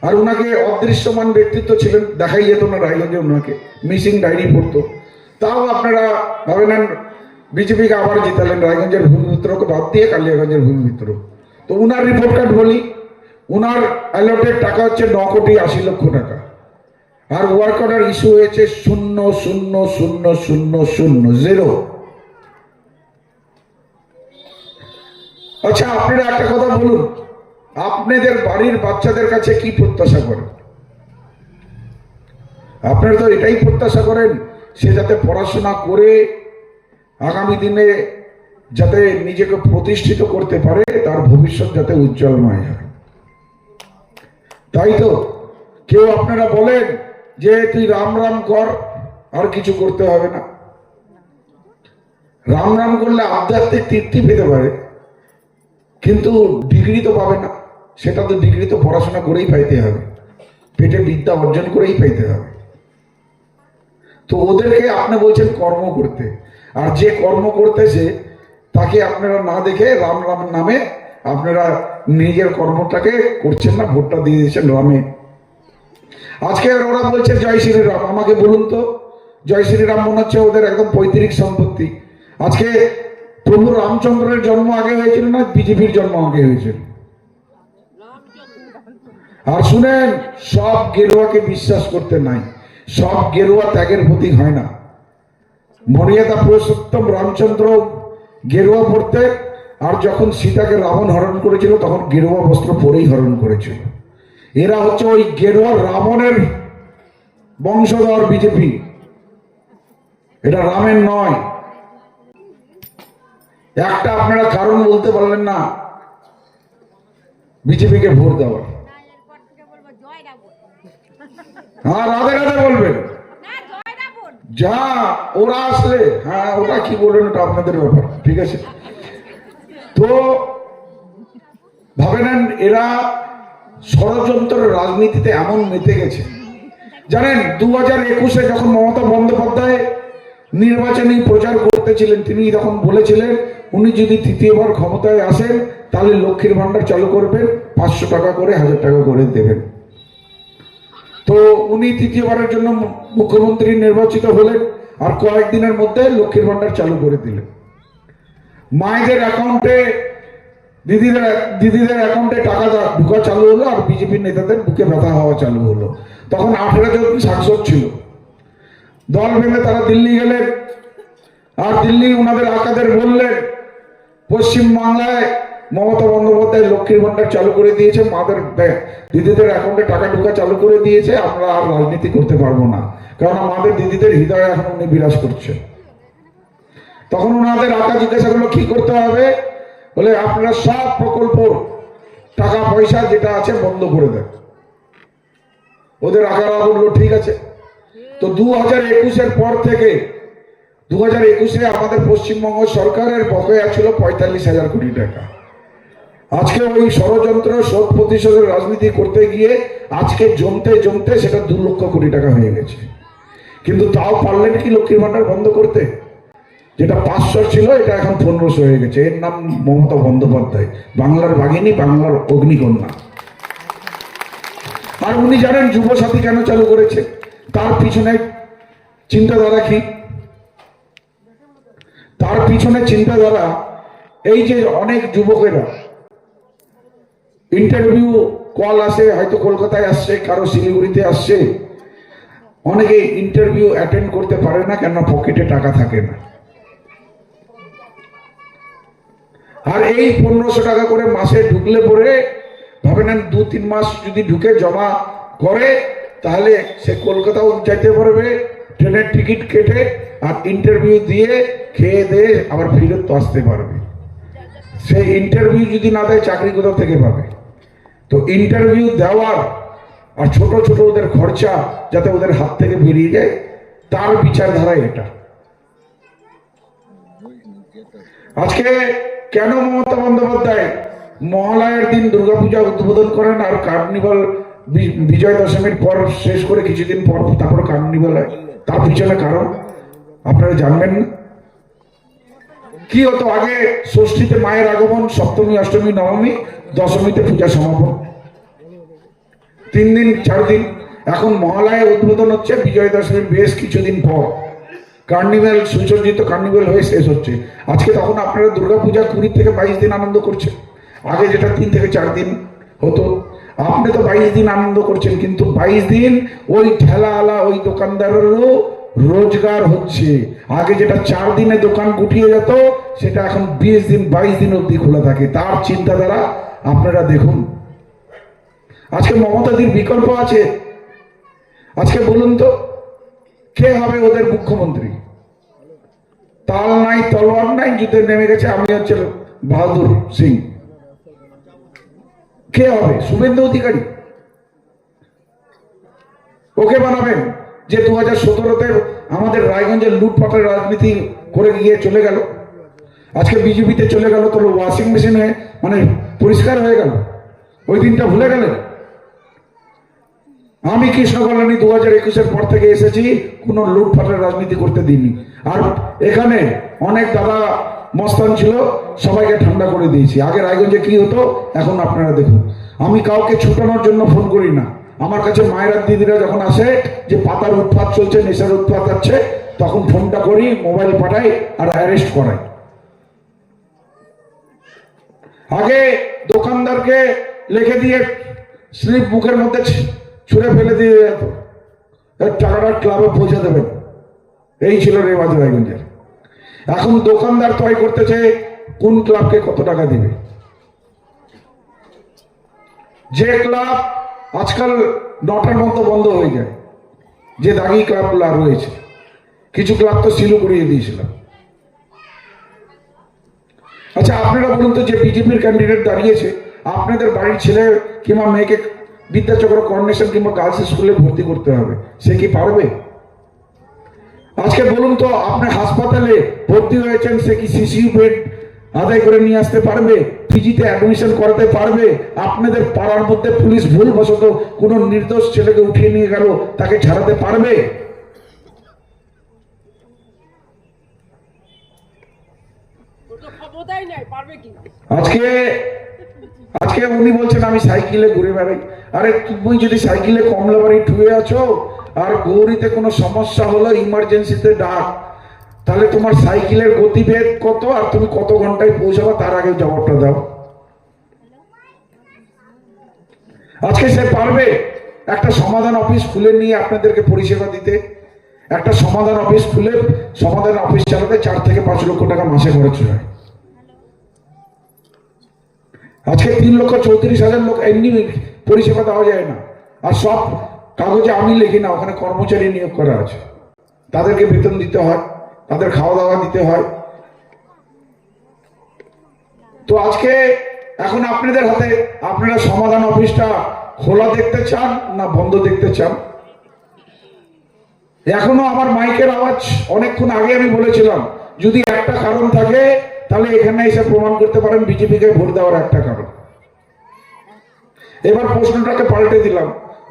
[SPEAKER 2] আর ওনাকে অদৃশ্যমান ব্যক্তিত্ব ছিলেন, দেখাই যেত না রায়গঞ্জে, ওনাকে মিসিং ডায়েরি পড়তো। তাও আপনারা ভাবেন বিজেপিকে আবার জিতালেন, রায়গঞ্জের ভূমিপুত্রকে বাদ দিয়ে কালিয়াগঞ্জের ভূমিপুত্র। তো উনার রিপোর্ট কার্ড বলি, উনার অ্যালটেড টাকা হচ্ছে 9 কোটি 80 লক্ষ টাকা, আর ওয়ার্ক অর্ডার ইস্যু হয়েছে 0,0,0,0,0। আচ্ছা, আপনারা একটা কথা বলুন, আপনাদের বাড়ির বাচ্চাদের কাছে কি প্রত্যাশা করেন? আপনারা তো এটাই প্রত্যাশা করেন সে যাতে পড়াশোনা করে আগামী দিনে যাতে নিজেকে প্রতিষ্ঠিত করতে পারে, তার ভবিষ্যৎ যাতে উজ্জ্বলময় হয়, তাই তো? কেউ আপনারা বলেন যে তুই রাম রাম কর, আর কিছু করতে হবে না। রাম রাম করলে আধ্যাত্মিক তৃপ্তি পেতে পারে, কিন্তু ডিগ্রি তো পাবে না। সেটা তো ডিগ্রি তো পড়াশোনা করেই পাইতে হবে, পেটে বিদ্যা অর্জন করেই পাইতে হবে। তো ওদেরকে আপনি বলছেন কর্ম করতে, আর যে কর্ম করতেছে তাকে আপনারা না দেখে রাম রাম নামে আপনারা নিজের কর্মটাকে করছেন না, ভোটটা দিয়ে দিচ্ছেন রামে। আজকে ওরা বলছে জয় শ্রীরাম। আমাকে বলুন তো, জয় শ্রীরাম মনে হচ্ছে ওদের একদম পৈতৃক সম্পত্তি। আজকে প্রভু রামচন্দ্রের জন্ম আগে হয়েছিল না বিজেপির জন্ম আগে হয়েছিল? আর শুনেন, সব গেরুয়াকে বিশ্বাস করতে নাই, সব গেরুয়া ত্যাগের প্রতীক হয় না। মর্যাদা পুরুষোত্তম রামচন্দ্র গেরুয়া পড়তে, আর যখন সীতাকে রাবণ হরণ করেছিল তখন গেরুয়া বস্ত্র পরেই হরণ করেছিল। এরা হচ্ছে ওই গেরুয়া রাবণের বংশধর বিজেপি, এটা রামের নয়। একটা আপনারা কারণ বলতে পারলেন না বিজেপিকে ভোট দেওয়ার। হ্যাঁ, রাধে রাধে বলবেন, যা ওরা আসলে, হ্যাঁ ওটা কি বলবেন ওটা আপনাদের ব্যাপার, ঠিক আছে? তো ভাবে নেন, এরা ষড়যন্ত্র রাজনীতিতে এমন মেতে গেছে। জানেন 2021-এ যখন মমতা বন্দ্যোপাধ্যায় নির্বাচনী প্রচার করতেছিলেন, তিনি তখন বলেছিলেন উনি যদি তৃতীয়বার ক্ষমতায় আসেন তাহলে লক্ষ্মীর ভান্ডার চালু করবেন, 500 টাকা করে 1000 টাকা করে দেবেন। তো উনি তৃতীয়বারের জন্য মুখ্যমন্ত্রী নির্বাচিত হলেন, আর কয়েকদিনের মধ্যে লক্ষ্মীর ভান্ডার চালু করে দিলেন। মায়েদের অ্যাকাউন্টে, দিদিদের অ্যাকাউন্টে টাকা ঢুকা চালু হলো, আর বিজেপির নেতাদের বুকে ব্যথা হওয়া চালু হলো। তখন 18 জন সাংসদ ছিল, দল ভেঙে তারা দিল্লি গেলেন, আর দিল্লি ওনাদের আকাদের বললেন পশ্চিম বাংলায় মমতা বন্দ্যোপাধ্যায় লক্ষ্মীর ভান্ডার চালু করে দিয়েছে, মাদের দিদিদের অ্যাকাউন্টে টাকা ঢুকা চালু করে দিয়েছে, আমরা আর রাজনীতি করতে পারবো না, কারণ আমাদের দিদিদের হৃদয়ে এখন উনি বিরাজ করছেন। তখন ওনাদের আকা জিজ্ঞাসা করলো কি করতে হবে, বলে আপনারা সব প্রকল্প টাকা পয়সা যেটা আছে বন্ধ করে দেন। ওদের আকারা বললো ঠিক আছে। তো 2021-এর পর থেকে 2021-এ আমাদের পশ্চিমবঙ্গ সরকারের বকেয়া ছিল 45,000 কোটি টাকা। আজকে ওই ষড়যন্ত্র শোধ প্রতিশোধের রাজনীতি করতে গিয়ে আজকে জমতে জমতে সেটা 2 লক্ষ কোটি টাকা হয়ে গেছে। কিন্তু তাও পারলেন কি লক্ষ্মীর ভান্ডার বন্ধ করতে? যেটা 500 ছিল এটা এখন 1500 হয়ে গেছে। এর নাম মমতা বন্দ্যোপাধ্যায়, বাংলার বাঘিনী, বাংলার অগ্নিকন্যা। আর উনি জানেন যুবসাথী কেন চালু করেছে? তার পিছনে চিন্তাধারা কি? তার পিছনে চিন্তাধারা এই যে অনেক যুবকেরা ইন্টারভিউ কল আসে, হয়তো কলকাতায় আসছে, কারো শিলিগুড়িতে আসছে, অনেকে ইন্টারভিউ অ্যাটেন্ড করতে পারে না, কেন পকেটে টাকা থাকে না। আর এই 1500 টাকা করে মাসে ঢুকলে পরে ভাবে নেন 2-3 মাস যদি ঢুকে জমা করে তাহলে সে কলকাতাও যাইতে পারবে, ট্রেনের টিকিট কেটে, আর ইন্টারভিউ দিয়ে খেয়ে দিয়ে আবার ফিরত আসতে পারবে। সেই ইন্টারভিউ যদি না দেয় চাকরি কোথা থেকে পাবে? তো ইন্টারভিউ দেওয়ার আর ছোট ছোট ওদের খরচা যাতে ওদের হাত থেকে বেরিয়ে যায়, তার বিচারধারা এটা। আজকে কেন মমতা বন্দ্যোপাধ্যায় মহালয়ের দিন দুর্গাপূজা উদ্বোধন করেন আর কার্নিভাল বিজয় দশমীর পর শেষ করে কিছুদিন পর তারপর কার্নিভাল হয়? তার পিছনে কারণ আপনারা জানবেন না? কি হতো আগে? ষষ্ঠীতে মায়ের আগমন, সপ্তমী, অষ্টমী, নবমী, দশমীতে পূজা সমাপন, 3 দিন 4 দিন। এখন মহালয়ার উদ্বোধন হচ্ছে, বিজয় দশমীর বেশ কিছুদিন পর কার্নিভ্যাল, সুসজ্জিত কার্নিভ্যাল হয়ে শেষ হচ্ছে আজকে। তখন আপনারা দুর্গাপূজা 20 থেকে 22 দিন আনন্দ করছেন। আগে যেটা 3 থেকে 4 দিন হতো, আপনি তো 22 দিন আনন্দ করছেন, কিন্তু 22 দিন ওই ঠেলাওয়ালা, ওই দোকানদারেরও রোজগার হচ্ছে। আগে যেটা 4 দিনে দোকান গুটিয়ে যেত, সেটা এখন 20 দিন 22 দিন অব্দি খোলা থাকে। তার চিন্তাধারা আপনারা দেখুন। আজকে মমতাদির বিকল্প আছে? আজকে বলুন তো, কে হবে ওদের মুখ্যমন্ত্রী? তাল নাই, তলোয়ার নাই, যুদ্ধে নেমে গেছে, আমি হচ্ছে বাহাদুর সিং। কে হবে? শুভেন্দু অধিকারী। ওকে বানাবেন যে 2017-তে আমাদের রায়গঞ্জের লুটপাটের রাজনীতি করে গিয়ে চলে গেল, আজকে বিজেপিতে চলে গেল, তোর ওয়াশিং মেশিনে মানে পরিষ্কার হয়ে গেল। ওই দিনটা ভুলে গেলেন? আমি কৃষ্ণ কল্যাণী 2021-এর পর থেকে এসেছি, কোনো লুটপাটের রাজনীতি করতে দিইনি। আর এখানে অনেক দাদা মস্তান ছিল, সবাইকে ঠান্ডা করে দিয়েছি। আগে রায়গঞ্জে কি হতো এখন আপনারা দেখুন। আমি কাউকে ছুটানোর জন্য ফোন করি না। আমার কাছে মায়েরা দিদিরা যখন আসে যে পাতার উৎপাত চলছে, নেশার উৎপাত আছে, তখন ফোনটা করি, মোবাইল পাঠাই আর অ্যারেস্ট করাই। আগে দোকানদারকে লিখে দিয়ে স্লিপ বুকের মধ্যে ছুঁড়ে ফেলে দিয়ে যেত, টাকাটা ক্লাবে পৌঁছে দেবেন। এই ছিল রেওয়াজ রায়গঞ্জের। এখন দোকানদার তয় করতেছে কোন ক্লাবকে কত টাকা দিবে। যে ক্লাব আজকাল 9টার মধ্যে বন্ধ হয়ে যায়, যে দাগি ক্লাবগুলো রয়েছে, কিছু ক্লাব তো সিলও করিয়ে দিয়েছিলাম। আচ্ছা আপনারা বলুন তো, যে বিজেপির ক্যান্ডিডেট দাঁড়িয়েছে, আপনাদের বাড়ির ছেলে কিংবা মেয়েকে বিদ্যাচক্র, কর্নেশন কিংবা গার্লস স্কুলে ভর্তি করতে হবে, সে কি পারবে? আজকে বলুন তো, আপনি হাসপাতালে ভর্তি হয়েছেন, সে কি সিসিইউ বেড আদায় করে নিয়ে আসতে পারবে? পিজিতে অ্যাডমিশন করাতে পারবে? আপনাদের পাড়ার মধ্যে পুলিশ ভুলবশত কোনো নির্দোষ ছেলেকে উঠিয়ে নিয়ে গেল, তাকে ছাড়াতে পারবে? আজকে উনি বলছেন আমি সাইকেলে ঘুরে বেড়াই। আরে তুমি যদি সাইকেলে কমলাবাড়ি ঠুয়ে আছো আর গৌরীতে কোনো সমস্যা হলো, ইমার্জেন্সিতে ডাক, তাহলে তোমার সাইকেলের গতিবেগ কত আর তুমি কত ঘন্টায় পৌঁছাবো, তার আগে জবাবটা দাও। আজকে সে পারবে একটা সমাধান অফিস খুলে নিয়ে আপনাদেরকে পরিষেবা দিতে? একটা সমাধান অফিস খুলে সমাধান অফিস চালাতে 4 থেকে 5 লক্ষ টাকা মাসে খরচ হয়। আজকে 3,34,000 লোক এমনি পরিষেবা দেওয়া যায় না। আর সব কাগজে আমি লিখি না, ওখানে কর্মচারী নিয়োগ করা আছে, তাদেরকে বেতন দিতে হয়, তাদের খাওয়া দাওয়া দিতে হয়। তো আজকে এখন আপনাদের হাতে, আপনারা সমাধান অফিসটা খোলা দেখতে চান না বন্ধ দেখতে চান? এখনো আমার মাইকের আওয়াজ অনেকক্ষণ আগে আমি বলেছিলাম, যদি একটা কারণ থাকে তাহলে এখানে এসে প্রমাণ করতে পারেন বিজেপিকে ভোট দেওয়ার একটা কারণ। এবার প্রশ্নটাকে পাল্টে দিলাম,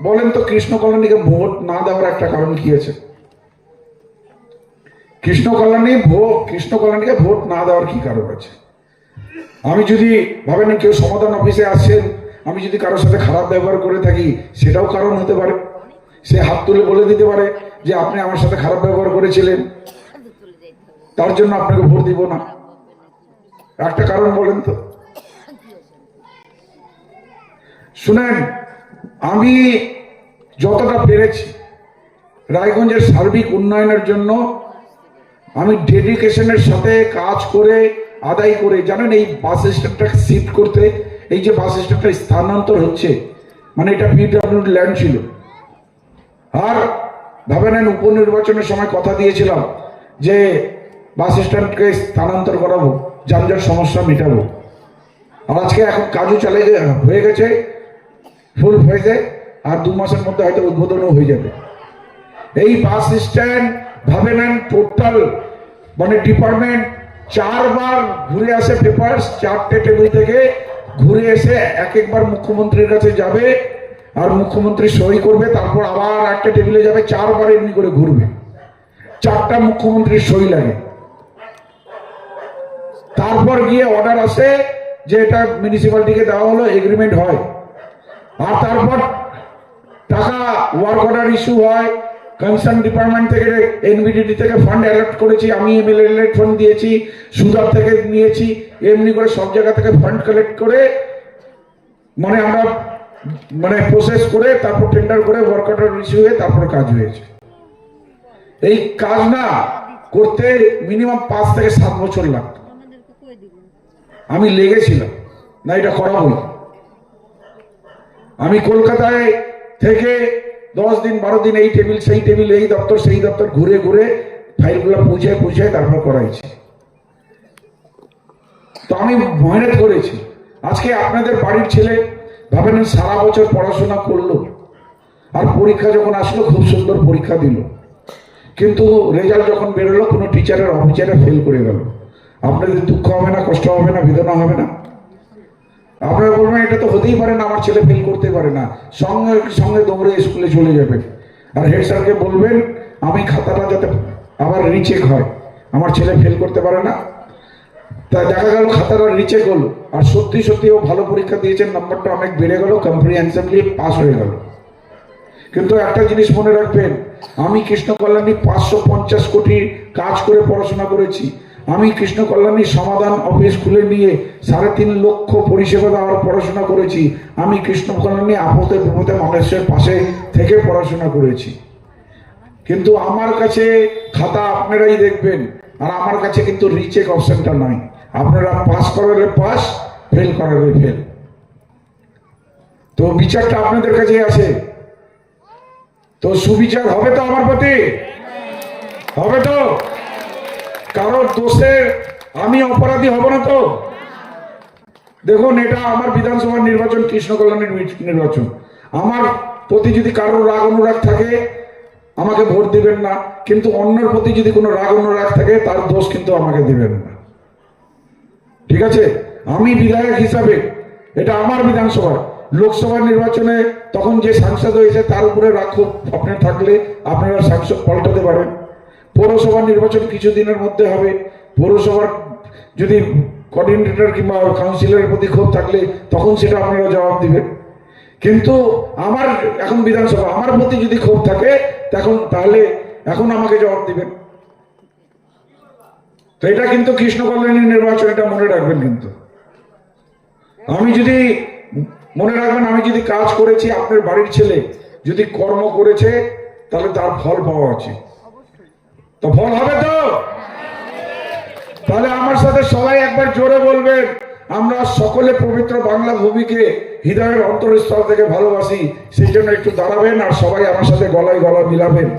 [SPEAKER 2] বলেন তো কৃষ্ণ কল্যাণীকে ভোট না দেওয়ার একটা কারণ কি আছে? কৃষ্ণ কল্যাণীকে ভোট না দেওয়ার কি কারণ আছে? আমি যদি ভাবেন কেউ সমাধান অফিসে আসছেন, আমি যদি কারোর সাথে খারাপ ব্যবহার করে থাকি, সেটাও কারণ হতে পারে। সে হাত তুলে বলে দিতে পারে যে আপনি আমার সাথে খারাপ ব্যবহার করেছিলেন, তার জন্য আপনাকে ভোট দিব না। একটা কারণ বলেন তো। শুনেন, আমি যতটা পেরেছি রায়গঞ্জের সার্বিক উন্নয়নের জন্য আমি ডেডিকেশনের সাথে কাজ করে আদায় করে, জানেন এই বাস স্ট্যান্ডটা শিফট করতে, এই যে বাস স্ট্যান্ডটা স্থানান্তর হচ্ছে, মানে এটা পিডব্লিউডি ল্যান্ড ছিল। আর ভাবে নেন, উপনির্বাচনের সময় কথা দিয়েছিলাম যে বাস স্ট্যান্ডকে স্থানান্তর করাবো, যানজট সমস্যা মেটাবো। আর আজকে এখন কাজও হয়ে গেছে ফুল ফেজে, আর 2 মাসের মধ্যে হয়তো উদ্বোধনও হয়ে যাবে। এই বাস স্ট্যান্ড ভাবে নেন টোটাল মানে ডিপার্টমেন্ট 4 বার ঘুরে আসে, পেপার 4টে টেবিল থেকে ঘুরে এসে একবার মুখ্যমন্ত্রীর কাছে যাবে, আর মুখ্যমন্ত্রী সই করবে, তারপর আবার একটা টেবিলে যাবে, 4 বার এমনি করে ঘুরবে। 4টা মুখ্যমন্ত্রীর সই লাগে, তারপর গিয়ে অর্ডার আসে যে এটা মিউনিসিপ্যালিটিকে দেওয়া হলো, এগ্রিমেন্ট হয়, আর তারপর টাকা ওয়ার্ক অর্ডার ইস্যু হয়। কনসার্ন ডিপার্টমেন্ট থেকে এনবিডিটি থেকে ফান্ড অ্যালট করেছি, আমি এমএলএ ফান্ড দিয়েছি, সুদার থেকে নিয়েছি, এমনি করে সব জায়গা থেকে ফান্ড কালেক্ট করে মানে আমরা মানে প্রসেস করে তারপর টেন্ডার করে ওয়ার্ক অর্ডার ইস্যু হয়ে তারপর কাজ হয়েছে। এই কাজ না করতে মিনিমাম 5 থেকে 7 বছর লাগতো। আমি লেগেছিলাম না এটা করাবো। আমি কলকাতায় থেকে 10 দিন 12 দিন এই টেবিল সেই টেবিল, এই দপ্তর সেই দপ্তর ঘুরে ঘুরে ফাইলগুলো পৌঁছায় তারপর করাইছি। তো আমি মেহনত করেছি। আজকে আপনাদের বাড়ির ছেলে ভাবেন সারা বছর পড়াশোনা করলো, আর পরীক্ষা যখন আসলো খুব সুন্দর পরীক্ষা দিল, কিন্তু রেজাল্ট যখন বেরোলো কোনো টিচারের অফিসারে ফেল করে গেল। আপনাদের দুঃখ হবে না, কষ্ট হবে না, বেদনা হবে না? আপনারা বলবেন এটা তো হতেই পারে না, আমার ছেলে ফেল করতে পারে না, সঙ্গে সঙ্গে দৌড়ে স্কুলে চলে যাবেন আর হেড স্যারকে বলবেন আমি খাতাটা যাতে আবার রিচেক হয়, আমার ছেলে ফেল করতে পারে না। তা দেখা গেল খাতাটা রিচেক হলো, আর সত্যি সত্যি ও ভালো পরীক্ষা দিয়েছেন, নাম্বারটা অনেক বেড়ে গেল, কম্প্রিহেনসিভলি পাস হয়ে গেল। কিন্তু একটা জিনিস মনে রাখবেন, আমি কৃষ্ণ কল্যাণী 550 কোটি কাজ করে পড়াশোনা করেছি। আমি কৃষ্ণ কল্যাণী সমাধান অফিস খুলে নিয়ে 3.5 লক্ষ পরিষেবা দেওয়ার পড়াশোনা করেছি। আমি কৃষ্ণ কল্যাণী আপদে বিপদে মানুষের পাশে থেকে পড়াশোনা করেছি। কিন্তু আমার কাছে খাতা আপনারাই দেখবেন, আর আমার কাছে কিন্তু রিচেক অপশনটা নাই। আপনারা পাস করালে পাস, ফেল করালে ফেল। তো বিচারটা আপনাদের কাছে আছে। তো সুবিচার হবে তো আমার প্রতি? হবে তো? কারোর দোষে আমি অপরাধী হব না তো? দেখুন, এটা আমার বিধানসভা নির্বাচন, কৃষ্ণ কল্যাণের নির্বাচন। আমার প্রতি যদি কারোর রাগ অনুরাগ থাকে আমাকে ভোট দিবেন না, কিন্তু অন্যের প্রতি যদি কোনো রাগ অনুরাগ থাকে তার দোষ কিন্তু আমাকে দিবেন না। ঠিক আছে? আমি বিধায়ক হিসাবে, এটা আমার বিধানসভা, লোকসভা নির্বাচনে তখন যে সাংসদ হয়েছে তার উপরে রাগ ক্ষোভ আপনার থাকলে আপনারা সাংসদ পাল্টাতে পারেন। পৌরসভা নির্বাচন কিছুদিনের মধ্যে হবে, পৌরসভার যদি কোঅর্ডিনেটর কিংবা কাউন্সিলরের প্রতি ক্ষোভ থাকলে তখন সেটা আপনারা জবাব দিবেন। কিন্তু আমার এখন বিধানসভা, আমার প্রতি যদি ক্ষোভ থাকে তাহলে এখন আমাকে জবাব দিবেন। তো এটা কিন্তু কৃষ্ণ কল্যাণী নির্বাচন, এটা মনে রাখবেন। কিন্তু আমি যদি মনে রাখবেন, আমি যদি কাজ করেছি, আপনার বাড়ির ছেলে যদি কর্ম করেছে তাহলে তার ফল পাওয়া উচিত। তো ফল হবে তো? তাহলে আমার সাথে সবাই একবার জোরে বলবেন, আমরা সকলে পবিত্র বাংলা ভূমিকে হৃদয়ের অন্তরস্থল থেকে ভালোবাসি। সেই জন্য একটু দাঁড়াবেন আর সবাই আমার সাথে গলায় গলা মিলাবেন,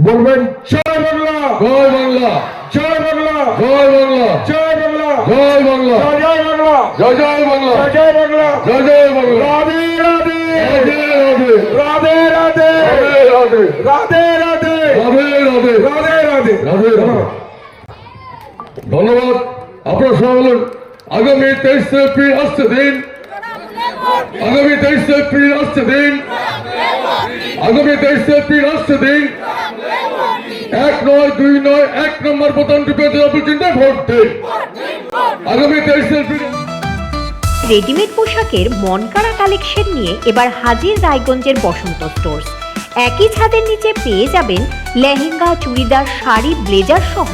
[SPEAKER 2] বলবেন জয় বাংলা,
[SPEAKER 1] জয় বাংলা,
[SPEAKER 2] জয় বাংলা,
[SPEAKER 1] জয় বাংলা,
[SPEAKER 2] জয় বাংলা,
[SPEAKER 1] জয় বাংলা,
[SPEAKER 2] জয় বাংলা,
[SPEAKER 1] জয় জয় বাংলা,
[SPEAKER 2] জয় বাংলা,
[SPEAKER 1] জয় জয় বাংলা।
[SPEAKER 2] রাধে রাধে,
[SPEAKER 1] রাধে রাধে,
[SPEAKER 2] রাধে রাধে,
[SPEAKER 1] রাধে রাধে,
[SPEAKER 2] রাধে রাধে,
[SPEAKER 1] রাধে
[SPEAKER 2] রাধে
[SPEAKER 1] রাধে,
[SPEAKER 2] রাধে।
[SPEAKER 1] রাধে রাধে। ধন্যবাদ। আপনারা সবাই বলুন, আগামী 23 এপ্রিল আসছে দিন, আগামী 23 এপ্রিল আসছে দিন, আগামী 23 এপ্রিল আসছে দিন। 1 নয় 2 নয়, 1 নম্বর বোতাম টিপে চিন্তায় ভোট দিন। আগামী 23 এপ্রিল।
[SPEAKER 4] রেডিমেড পোশাকের মনকাড়া কালেকশন নিয়ে এবার হাজির রায়গঞ্জের বসন্ত স্টোর্স। একই ছাদের নিচে পেয়ে যাবেন লেহেঙ্গা, চুড়িদার, শাড়ি, ব্লেজার সহ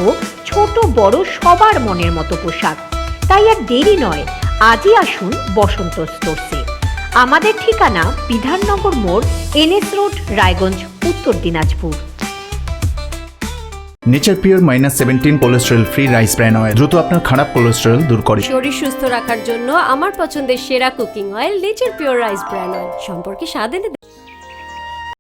[SPEAKER 4] ছোট বড় সবার মনের মতো পোশাক। তাই আর দেরি নয়, আজই আসুন বসন্ত স্টোর্সে। আমাদের ঠিকানা বিধাননগর মোড়, NS রোড, রায়গঞ্জ, উত্তর Dinajpur.
[SPEAKER 5] Nature pure -17 cholesterol free rice bran oil দ্রুত আপনার খারাপ কোলেস্টেরল দূর করে।
[SPEAKER 6] শরীর সুস্থ রাখার জন্য আমার পছন্দের সেরা cooking oil nature pure rice bran oil সম্পর্কে স্বাদ এনে